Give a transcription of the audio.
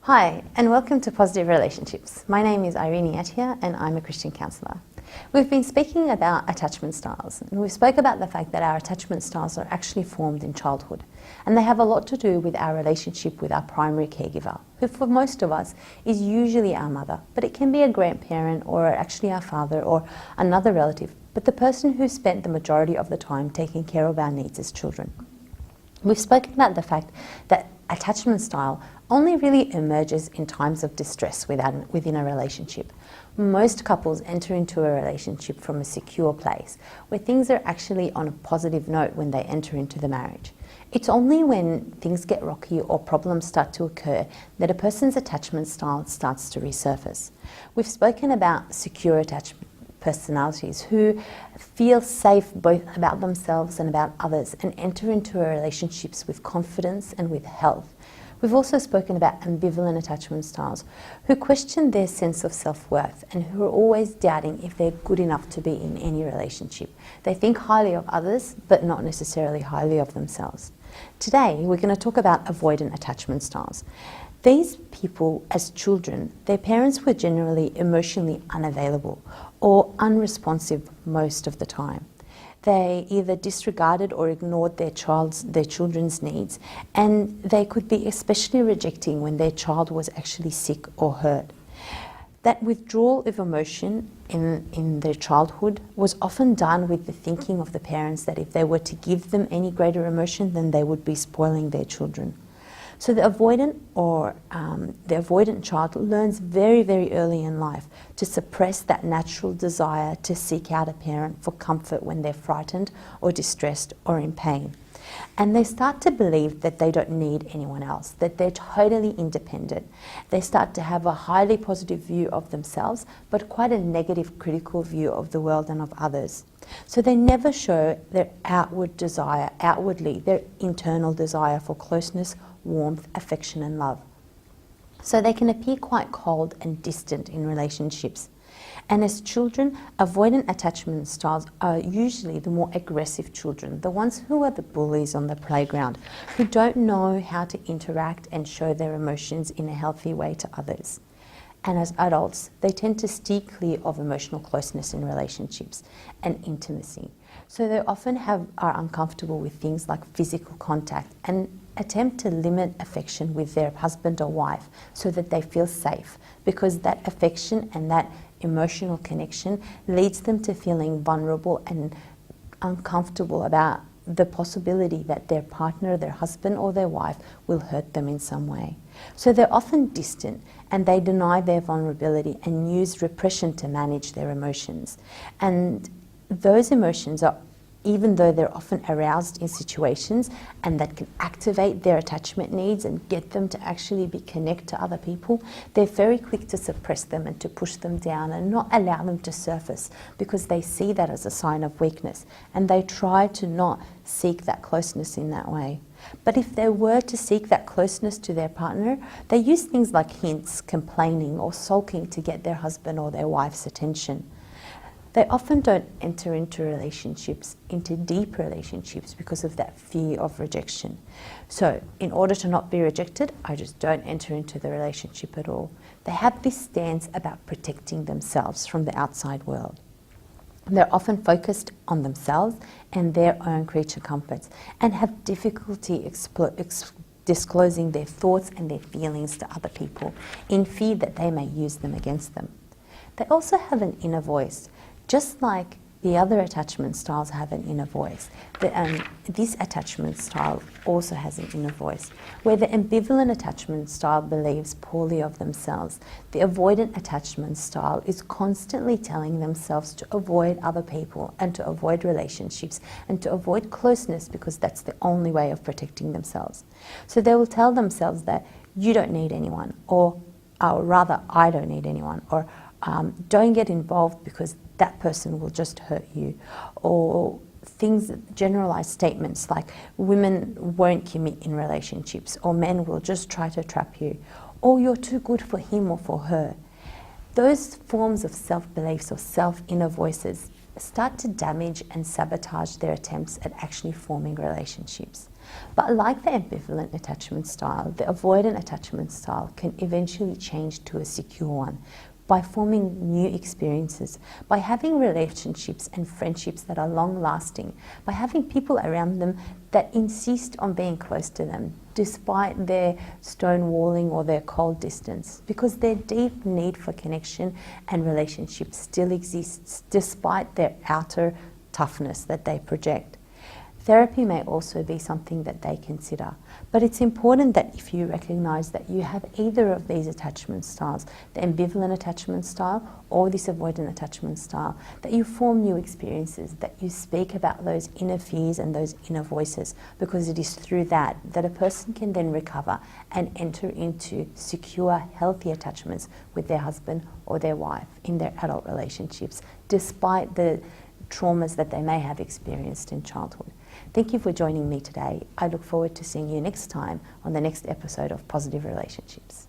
Hi, and welcome to Positive Relationships. My name is Irene Atia, and I'm a Christian counsellor. We've been speaking about attachment styles, and we spoke about the fact that our attachment styles are actually formed in childhood, and they have a lot to do with our relationship with our primary caregiver, who for most of us is usually our mother, but it can be a grandparent or actually our father or another relative, but the person who spent the majority of the time taking care of our needs as children. We've spoken about the fact that attachment style only really emerges in times of distress within a relationship. Most couples enter into a relationship from a secure place, where things are actually on a positive note when they enter into the marriage. It's only when things get rocky or problems start to occur that a person's attachment style starts to resurface. We've spoken about secure attachment personalities who feel safe both about themselves and about others and enter into relationships with confidence and with health. We've also spoken about ambivalent attachment styles who question their sense of self-worth and who are always doubting if they're good enough to be in any relationship. They think highly of others but not necessarily highly of themselves. Today we're going to talk about avoidant attachment styles. These people, as children, their parents were generally emotionally unavailable or unresponsive most of the time. They either disregarded or ignored their children's needs, and they could be especially rejecting when their child was actually sick or hurt. That withdrawal of emotion in their childhood was often done with the thinking of the parents that if they were to give them any greater emotion, then they would be spoiling their children. So the avoidant child learns very, very early in life to suppress that natural desire to seek out a parent for comfort when they're frightened or distressed or in pain. And they start to believe that they don't need anyone else, that they're totally independent. They start to have a highly positive view of themselves, but quite a negative, critical view of the world and of others. So they never show their outward desire, outwardly, their internal desire for closeness, warmth, affection and love. So they can appear quite cold and distant in relationships. And as children, avoidant attachment styles are usually the more aggressive children, the ones who are the bullies on the playground, who don't know how to interact and show their emotions in a healthy way to others. And as adults, they tend to steer clear of emotional closeness in relationships and intimacy. So they often are uncomfortable with things like physical contact and attempt to limit affection with their husband or wife so that they feel safe, because that affection and that emotional connection leads them to feeling vulnerable and uncomfortable about the possibility that their partner, their husband or their wife will hurt them in some way. So they're often distant and they deny their vulnerability and use repression to manage their emotions. And those emotions are, even though they're often aroused in situations and that can activate their attachment needs and get them to actually be connect to other people, they're very quick to suppress them and to push them down and not allow them to surface, because they see that as a sign of weakness and they try to not seek that closeness in that way. But if they were to seek that closeness to their partner, they use things like hints, complaining or sulking to get their husband or their wife's attention. They often don't enter into deep relationships because of that fear of rejection. So in order to not be rejected, I just don't enter into the relationship at all. They have this stance about protecting themselves from the outside world. They're often focused on themselves and their own creature comforts and have difficulty disclosing their thoughts and their feelings to other people in fear that they may use them against them. They also have an inner voice. Just like the other attachment styles have an inner voice, this attachment style also has an inner voice. Where the ambivalent attachment style believes poorly of themselves, the avoidant attachment style is constantly telling themselves to avoid other people and to avoid relationships and to avoid closeness, because that's the only way of protecting themselves. So they will tell themselves that you don't need anyone, or rather, I don't need anyone, or don't get involved because that person will just hurt you, or generalized statements like women won't commit in relationships, or men will just try to trap you, or you're too good for him or for her. Those forms of self-beliefs or self-inner voices start to damage and sabotage their attempts at actually forming relationships. But like the ambivalent attachment style, the avoidant attachment style can eventually change to a secure one by forming new experiences, by having relationships and friendships that are long-lasting, by having people around them that insist on being close to them, despite their stonewalling or their cold distance, because their deep need for connection and relationship still exists, despite their outer toughness that they project. Therapy may also be something that they consider, but it's important that if you recognise that you have either of these attachment styles, the ambivalent attachment style or this avoidant attachment style, that you form new experiences, that you speak about those inner fears and those inner voices, because it is through that that a person can then recover and enter into secure, healthy attachments with their husband or their wife in their adult relationships, despite the traumas that they may have experienced in childhood. Thank you for joining me today. I look forward to seeing you next time on the next episode of Positive Relationships.